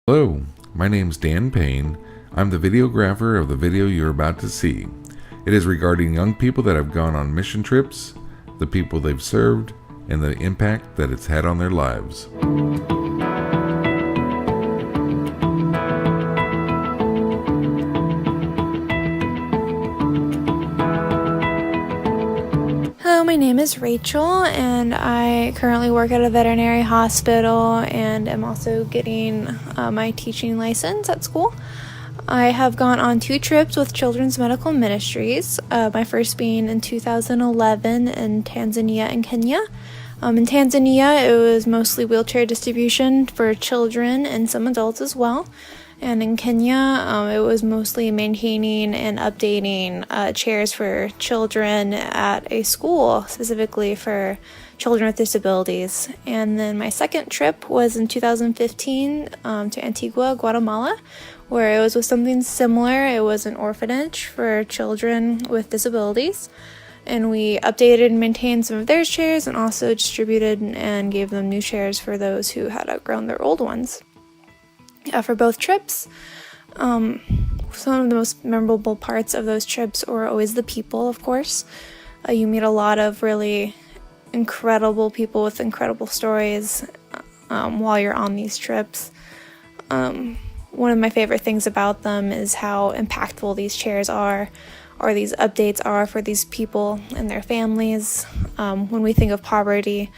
Hello, my name's Dan Payne. I'm the videographer of the video you're about to see. It is regarding young people that have gone on mission trips, the people they've served, and the impact that it's had on their lives. Hello, my name is Rachel, and I currently work at a veterinary hospital and am also getting my teaching license at school. I have gone on 2 trips with Children's Medical Ministries, my first being in 2011 in Tanzania and Kenya. In Tanzania, it was mostly wheelchair distribution for children and some adults as well. And in Kenya, it was mostly maintaining and updating chairs for children at a school, specifically for children with disabilities. And then my second trip was in 2015 to Antigua, Guatemala, where it was with something similar. It was an orphanage for children with disabilities. And we updated and maintained some of their chairs and also distributed and gave them new chairs for those who had outgrown their old ones. For both trips, some of the most memorable parts of those trips were always the people, of course. You meet a lot of really incredible people with incredible stories while you're on these trips. One of my favorite things about them is how impactful these chairs are, or these updates are for these people and their families. When we think of poverty,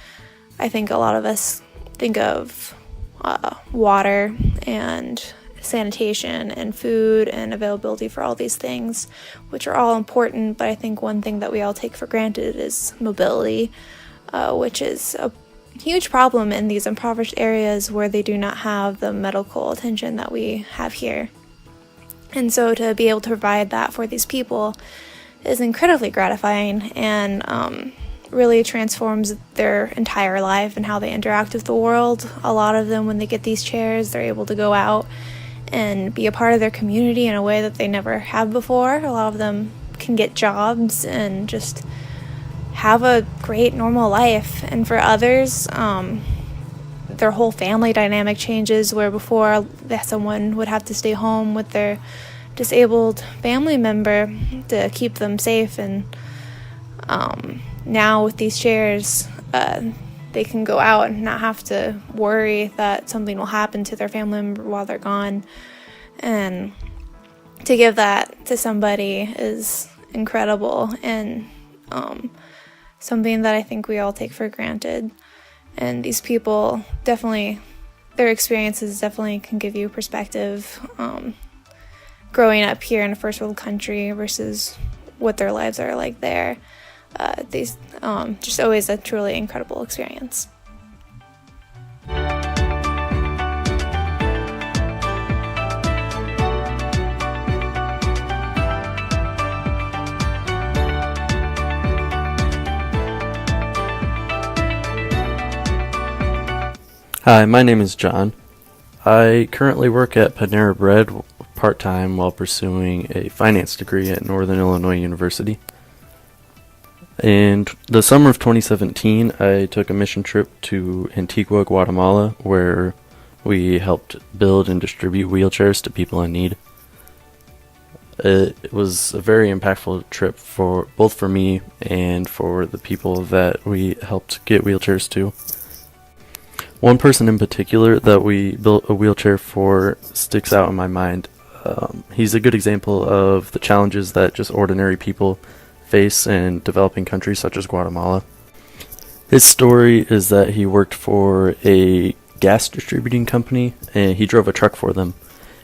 I think a lot of us think of water and sanitation and food and availability for all these things, which are all important, but I think one thing that we all take for granted is mobility, which is a huge problem in these impoverished areas where they do not have the medical attention that we have here. And so to be able to provide that for these people is incredibly gratifying and really transforms their entire life and how they interact with the world. A lot of them, when they get these chairs, they're able to go out and be a part of their community in a way that they never have before. A lot of them can get jobs and just have a great normal life. And for others, their whole family dynamic changes, where before someone would have to stay home with their disabled family member to keep them safe, and now with these chairs, they can go out and not have to worry that something will happen to their family member while they're gone. And to give that to somebody is incredible and something that I think we all take for granted. And these people definitely, their experiences definitely can give you perspective growing up here in a first world country versus what their lives are like there. These just always a truly incredible experience. Hi, my name is John. I currently work at Panera Bread part-time while pursuing a finance degree at Northern Illinois University. In the summer of 2017, I took a mission trip to Antigua, Guatemala, where we helped build and distribute wheelchairs to people in need. It was a very impactful trip for both for me and for the people that we helped get wheelchairs to. One person in particular that we built a wheelchair for sticks out in my mind. He's a good example of the challenges that just ordinary people face in developing countries such as Guatemala. His story is that he worked for a gas distributing company and he drove a truck for them,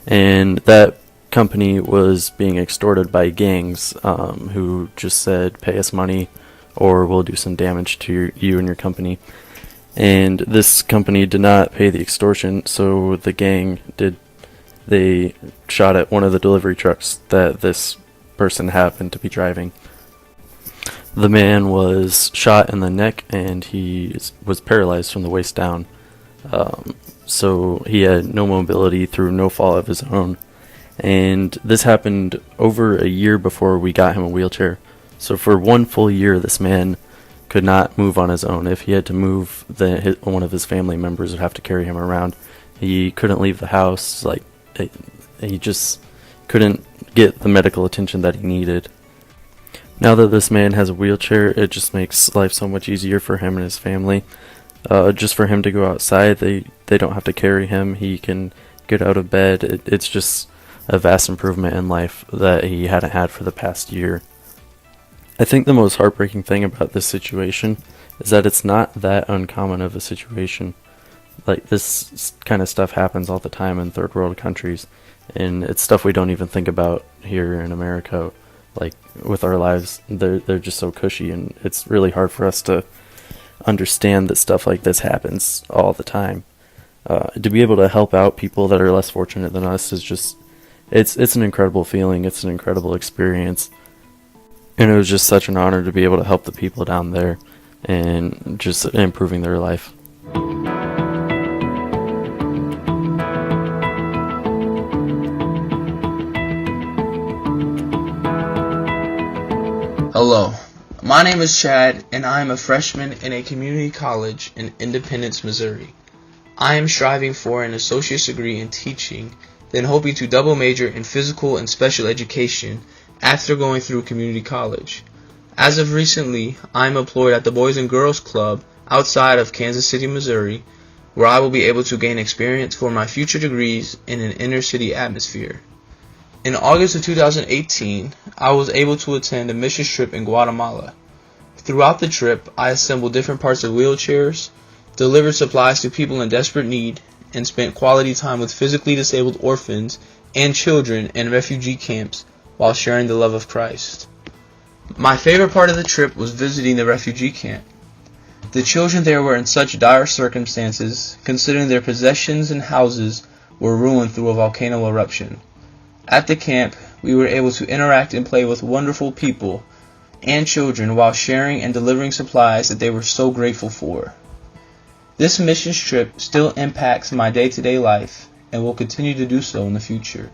and that company was being extorted by gangs who just said, pay us money or we'll do some damage to you and your company. And this company did not pay the extortion, so the gang they shot at one of the delivery trucks that this person happened to be driving. The man was shot in the neck and he was paralyzed from the waist down. So he had no mobility through no fault of his own. And this happened over a year before we got him a wheelchair. So for 1 full year, this man could not move on his own. If he had to move, one of his family members would have to carry him around. He couldn't leave the house. He just couldn't get the medical attention that he needed. Now that this man has a wheelchair, it just makes life so much easier for him and his family. Just for him to go outside, they don't have to carry him. He can get out of bed. It's just a vast improvement in life that he hadn't had for the past year. I think the most heartbreaking thing about this situation is that it's not that uncommon of a situation. Like, this kind of stuff happens all the time in third world countries, and it's stuff we don't even think about here in America. Like, with our lives, they're just so cushy, and it's really hard for us to understand that stuff like this happens all the time. To be able to help out people that are less fortunate than us is just, it's an incredible feeling. It's an incredible experience. And it was just such an honor to be able to help the people down there and just improving their life. Hello, my name is Chad, and I am a freshman in a community college in Independence, Missouri. I am striving for an associate's degree in teaching, then hoping to double major in physical and special education after going through community college. As of recently, I am employed at the Boys and Girls Club outside of Kansas City, Missouri, where I will be able to gain experience for my future degrees in an inner city atmosphere. In August of 2018, I was able to attend a mission trip in Guatemala. Throughout the trip, I assembled different parts of wheelchairs, delivered supplies to people in desperate need, and spent quality time with physically disabled orphans and children in refugee camps while sharing the love of Christ. My favorite part of the trip was visiting the refugee camp. The children there were in such dire circumstances, considering their possessions and houses were ruined through a volcano eruption. At the camp, we were able to interact and play with wonderful people and children while sharing and delivering supplies that they were so grateful for. This mission trip still impacts my day-to-day life and will continue to do so in the future.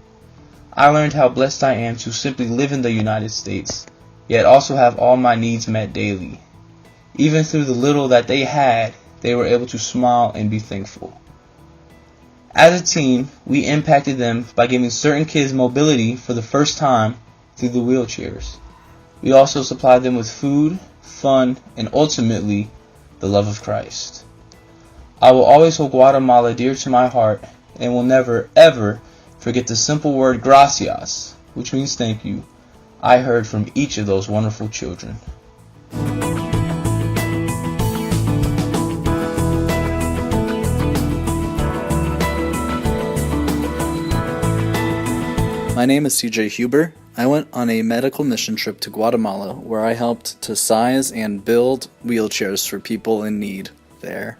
I learned how blessed I am to simply live in the United States, yet also have all my needs met daily. Even through the little that they had, they were able to smile and be thankful. As a team, we impacted them by giving certain kids mobility for the first time through the wheelchairs. We also supplied them with food, fun, and ultimately, the love of Christ. I will always hold Guatemala dear to my heart and will never, ever forget the simple word gracias, which means thank you, I heard from each of those wonderful children. My name is CJ Huber. I went on a medical mission trip to Guatemala where I helped to size and build wheelchairs for people in need there.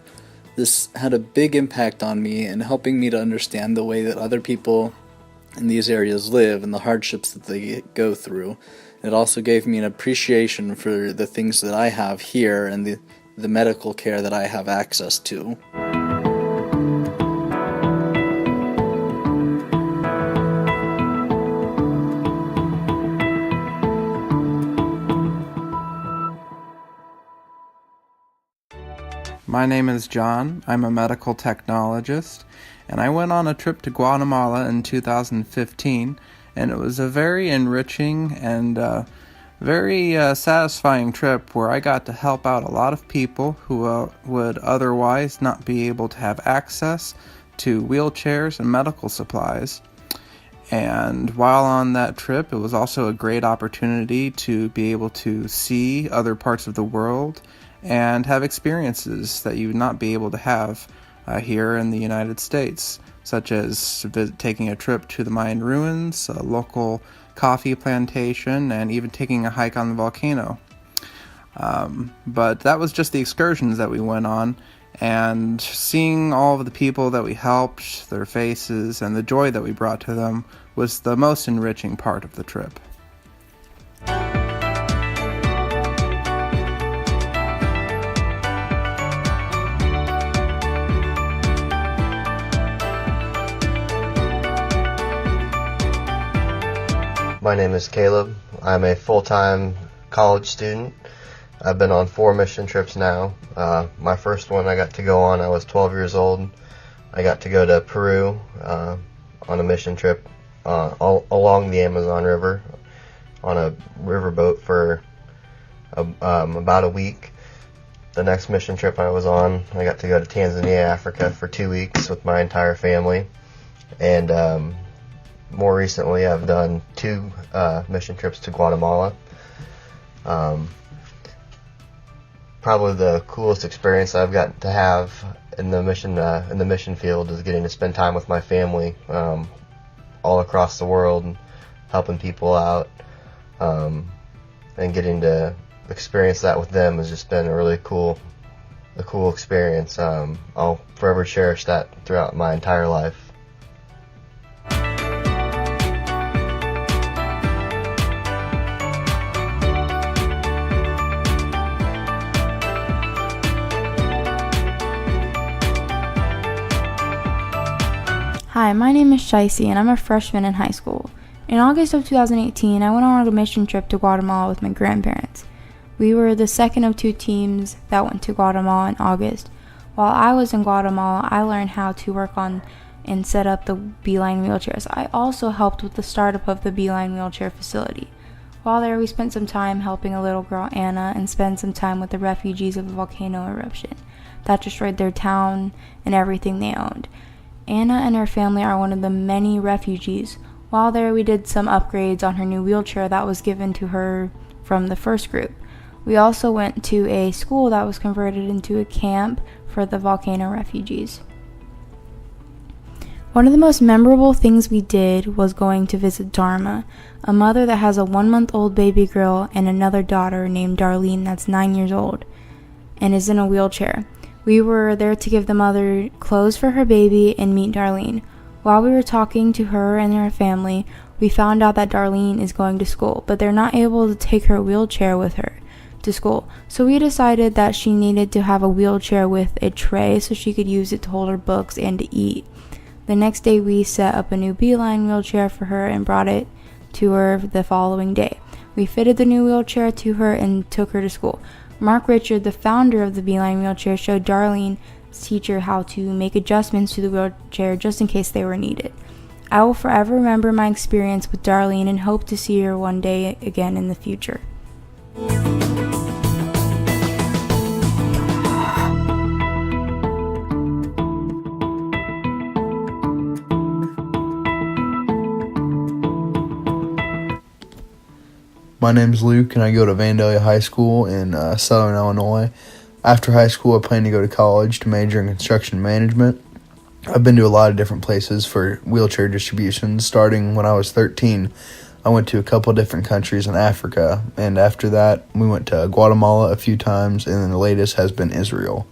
This had a big impact on me in helping me to understand the way that other people in these areas live and the hardships that they go through. It also gave me an appreciation for the things that I have here and the medical care that I have access to. My name is John. I'm a medical technologist, and I went on a trip to Guatemala in 2015, and it was a very enriching and very satisfying trip where I got to help out a lot of people who would otherwise not be able to have access to wheelchairs and medical supplies. And while on that trip, it was also a great opportunity to be able to see other parts of the world and have experiences that you would not be able to have here in the United States, such as taking a trip to the Mayan ruins, a local coffee plantation, and even taking a hike on the volcano. But that was just the excursions that we went on, and seeing all of the people that we helped, their faces, and the joy that we brought to them was the most enriching part of the trip. My name is Caleb. I'm a full-time college student. I've been on 4 mission trips now. My first one I got to go on, I was 12 years old. I got to go to Peru on a mission trip all along the Amazon River on a riverboat for about a week. The next mission trip I was on, I got to go to Tanzania, Africa for 2 weeks with my entire family. And more recently, I've done 2 mission trips to Guatemala. Probably the coolest experience I've gotten to have in the mission field is getting to spend time with my family all across the world, and helping people out, and getting to experience that with them has just been a cool experience. I'll forever cherish that throughout my entire life. Hi, my name is Shicey and I'm a freshman in high school. In August of 2018, I went on a mission trip to Guatemala with my grandparents. We were the second of 2 teams that went to Guatemala in August. While I was in Guatemala, I learned how to work on and set up the Beeline wheelchairs. I also helped with the startup of the Beeline wheelchair facility. While there, we spent some time helping a little girl, Anna, and spent some time with the refugees of the volcano eruption that destroyed their town and everything they owned. Anna and her family are one of the many refugees. While there, we did some upgrades on her new wheelchair that was given to her from the first group. We also went to a school that was converted into a camp for the volcano refugees. One of the most memorable things we did was going to visit Dharma, a mother that has a 1-month-old baby girl and another daughter named Darlene that's 9 years old and is in a wheelchair. We were there to give the mother clothes for her baby and meet Darlene. While we were talking to her and her family, we found out that Darlene is going to school, but they're not able to take her wheelchair with her to school. So we decided that she needed to have a wheelchair with a tray so she could use it to hold her books and to eat. The next day we set up a new Beeline wheelchair for her and brought it to her the following day. We fitted the new wheelchair to her and took her to school. Mark Richard, the founder of the Beeline wheelchair, showed Darlene's teacher how to make adjustments to the wheelchair just in case they were needed. I will forever remember my experience with Darlene and hope to see her one day again in the future. My name's Luke, and I go to Vandalia High School in Southern Illinois. After high school, I plan to go to college to major in construction management. I've been to a lot of different places for wheelchair distribution. Starting when I was 13, I went to a couple different countries in Africa, and after that, we went to Guatemala a few times, and then the latest has been Israel.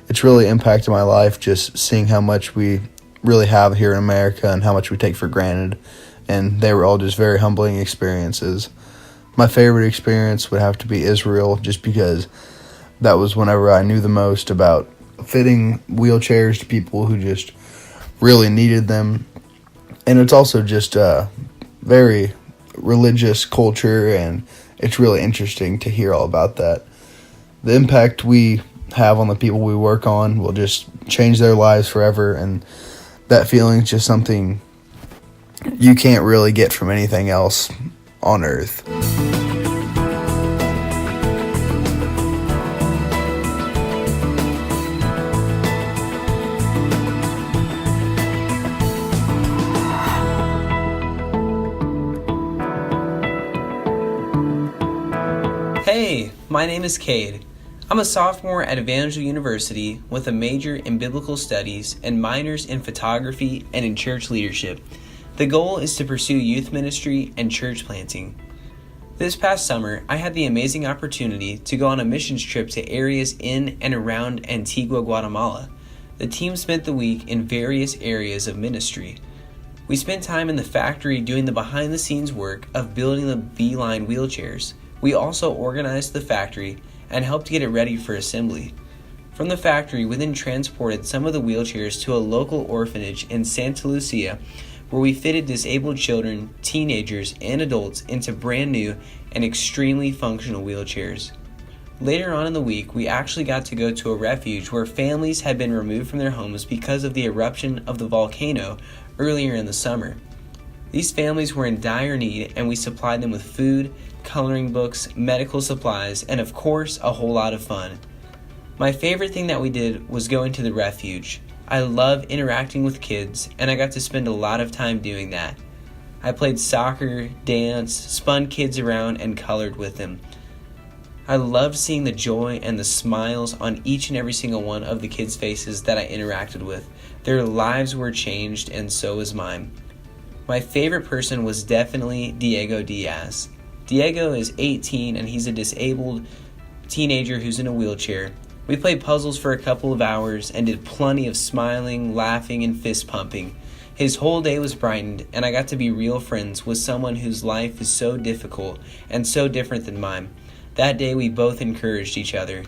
It's really impacted my life just seeing how much we really have here in America and how much we take for granted, and they were all just very humbling experiences. My favorite experience would have to be Israel, just because that was whenever I knew the most about fitting wheelchairs to people who just really needed them. And it's also just a very religious culture, and it's really interesting to hear all about that. The impact we have on the people we work on will just change their lives forever, and that feeling is just something you can't really get from anything else on earth. Hey, my name is Cade. I'm a sophomore at Evangel University with a major in biblical studies and minors in photography and in church leadership. The goal is to pursue youth ministry and church planting. This past summer, I had the amazing opportunity to go on a missions trip to areas in and around Antigua, Guatemala. The team spent the week in various areas of ministry. We spent time in the factory doing the behind-the-scenes work of building the Beeline wheelchairs. We also organized the factory and helped get it ready for assembly. From the factory, we then transported some of the wheelchairs to a local orphanage in Santa Lucia, where we fitted disabled children, teenagers, and adults into brand new and extremely functional wheelchairs. Later on in the week, we actually got to go to a refuge where families had been removed from their homes because of the eruption of the volcano earlier in the summer. These families were in dire need, and we supplied them with food, coloring books, medical supplies, and of course, a whole lot of fun. My favorite thing that we did was going to the refuge. I love interacting with kids, and I got to spend a lot of time doing that. I played soccer, danced, spun kids around, and colored with them. I loved seeing the joy and the smiles on each and every single one of the kids' faces that I interacted with. Their lives were changed, and so was mine. My favorite person was definitely Diego Diaz. Diego is 18 and he's a disabled teenager who's in a wheelchair. We played puzzles for a couple of hours and did plenty of smiling, laughing, and fist pumping. His whole day was brightened, and I got to be real friends with someone whose life is so difficult and so different than mine. That day we both encouraged each other.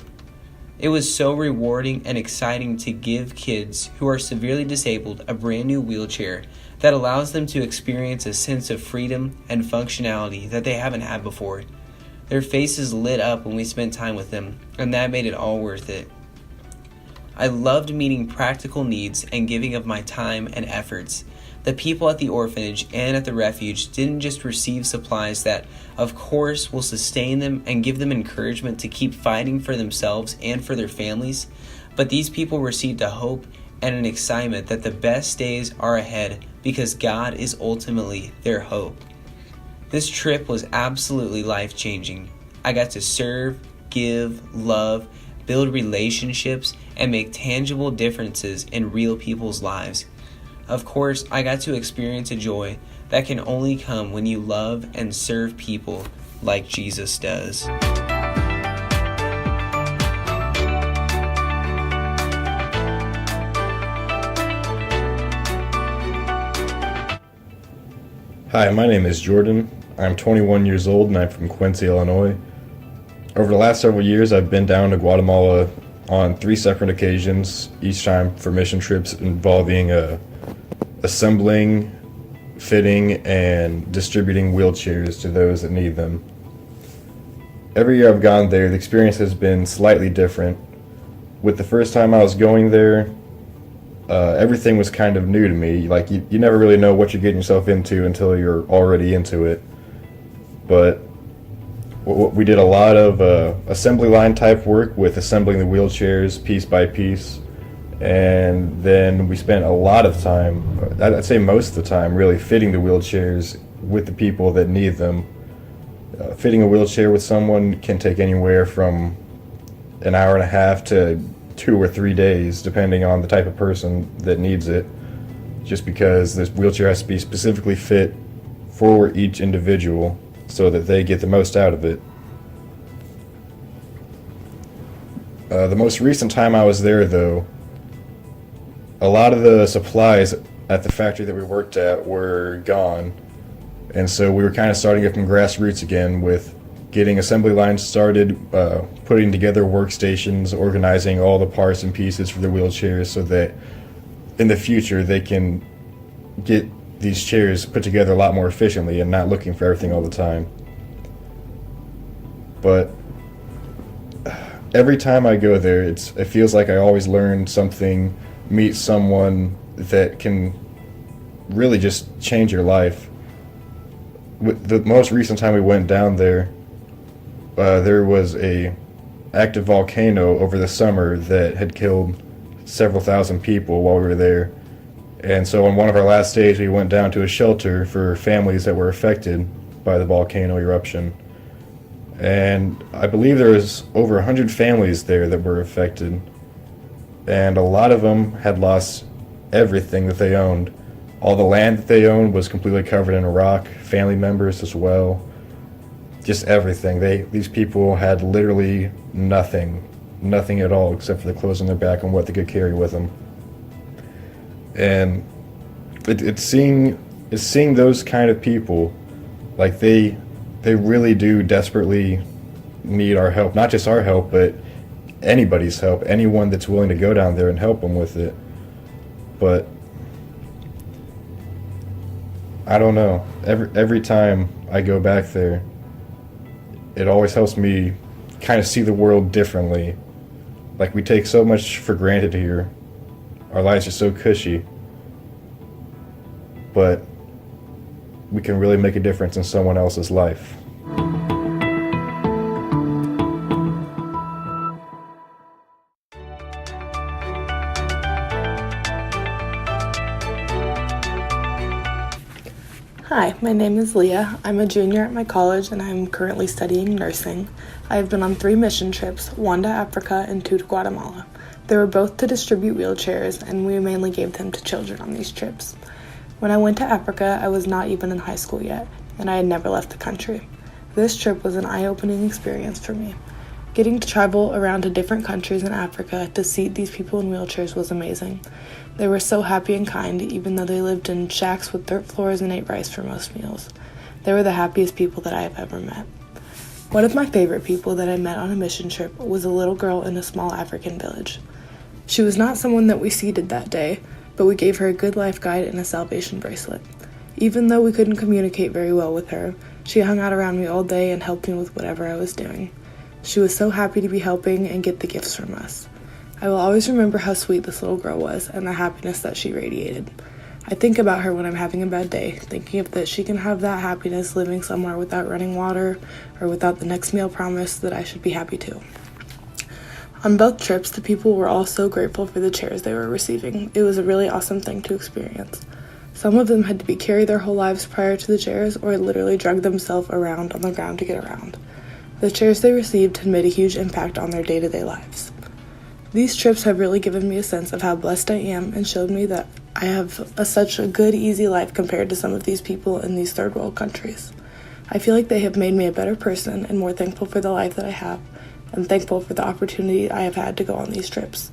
It was so rewarding and exciting to give kids who are severely disabled a brand new wheelchair that allows them to experience a sense of freedom and functionality that they haven't had before. Their faces lit up when we spent time with them, and that made it all worth it. I loved meeting practical needs and giving of my time and efforts. The people at the orphanage and at the refuge didn't just receive supplies that, of course, will sustain them and give them encouragement to keep fighting for themselves and for their families, but these people received a hope and an excitement that the best days are ahead because God is ultimately their hope. This trip was absolutely life-changing. I got to serve, give, love, build relationships, and make tangible differences in real people's lives. Of course, I got to experience a joy that can only come when you love and serve people like Jesus does. Hi, my name is Jordan. I'm 21 years old and I'm from Quincy, Illinois. Over the last several years, I've been down to Guatemala on 3 separate occasions, each time for mission trips involving assembling, fitting, and distributing wheelchairs to those that need them. Every year I've gone there, the experience has been slightly different. With the first time I was going there, everything was kind of new to me. Like, you never really know what you're getting yourself into until you're already into it. But we did a lot of assembly line type work with assembling the wheelchairs piece by piece. And then we spent a lot of time, I'd say most of the time, really fitting the wheelchairs with the people that need them. Fitting a wheelchair with someone can take anywhere from an hour and a half to 2 or 3 days, depending on the type of person that needs it, just because this wheelchair has to be specifically fit for each individual so that they get the most out of it. The most recent time I was there, though, a lot of the supplies at the factory that we worked at were gone, and so we were kind of starting up from grassroots again with getting assembly lines started, putting together workstations, organizing all the parts and pieces for the wheelchairs so that in the future they can get these chairs put together a lot more efficiently and not looking for everything all the time. But every time I go there, it feels like I always learn something, meet someone that can really just change your life. With the most recent time we went down there, there was a active volcano over the summer that had killed several thousand people while we were there. And so on one of our last days, we went down to a shelter for families that were affected by the volcano eruption. And I believe there was over 100 families there that were affected. And a lot of them had lost everything that they owned. All the land that they owned was completely covered in rock, family members as well. Just everything. These people had literally nothing at all except for the clothes on their back and what they could carry with them. And it's seeing those kind of people, like they really do desperately need our help. Not just our help, but anybody's help. Anyone that's willing to go down there and help them with it. But I don't know. Every time I go back there, it always helps me kind of see the world differently. Like, we take so much for granted here. Our lives are so cushy. But we can really make a difference in someone else's life. Hi, my name is Leah. I'm a junior at my college and I'm currently studying nursing. I have been on 3 mission trips, 1 to Africa and 2 to Guatemala. They were both to distribute wheelchairs, and we mainly gave them to children on these trips. When I went to Africa, I was not even in high school yet, and I had never left the country. This trip was an eye-opening experience for me. Getting to travel around to different countries in Africa to see these people in wheelchairs was amazing. They were so happy and kind, even though they lived in shacks with dirt floors and ate rice for most meals. They were the happiest people that I have ever met. One of my favorite people that I met on a mission trip was a little girl in a small African village. She was not someone that we seated that day, but we gave her a good life guide and a salvation bracelet. Even though we couldn't communicate very well with her, she hung out around me all day and helped me with whatever I was doing. She was so happy to be helping and get the gifts from us. I will always remember how sweet this little girl was and the happiness that she radiated. I think about her when I'm having a bad day, thinking if that she can have that happiness living somewhere without running water or without the next meal promised, that I should be happy too. On both trips, the people were all so grateful for the chairs they were receiving. It was a really awesome thing to experience. Some of them had to be carried their whole lives prior to the chairs or literally drug themselves around on the ground to get around. The chairs they received had made a huge impact on their day-to-day lives. These trips have really given me a sense of how blessed I am and showed me that I have such a good, easy life compared to some of these people in these third world countries. I feel like they have made me a better person and more thankful for the life that I have, and thankful for the opportunity I have had to go on these trips.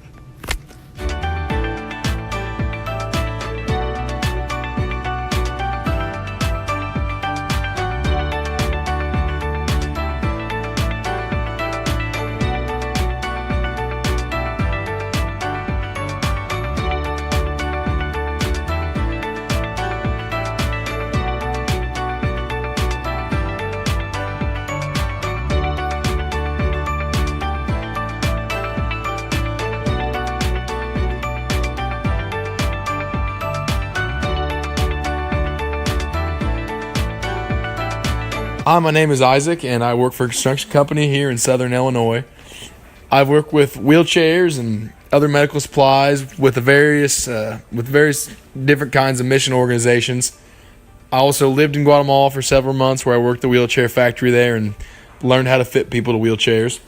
Hi, my name is Isaac, and I work for a construction company here in Southern Illinois. I've worked with wheelchairs and other medical supplies with various different kinds of mission organizations. I also lived in Guatemala for several months, where I worked the wheelchair factory there and learned how to fit people to wheelchairs.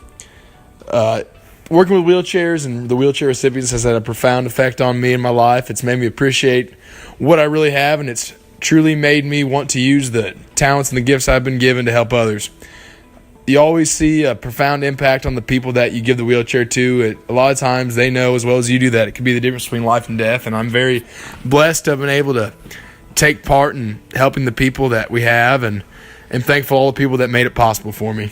Working with wheelchairs and the wheelchair recipients has had a profound effect on me in my life. It's made me appreciate what I really have, and it's truly made me want to use the talents and the gifts I've been given to help others. You always see a profound impact on the people that you give the wheelchair to. A lot of times they know as well as you do that it could be the difference between life and death, and I'm very blessed to have been able to take part in helping the people that we have, and thankful for all the people that made it possible for me.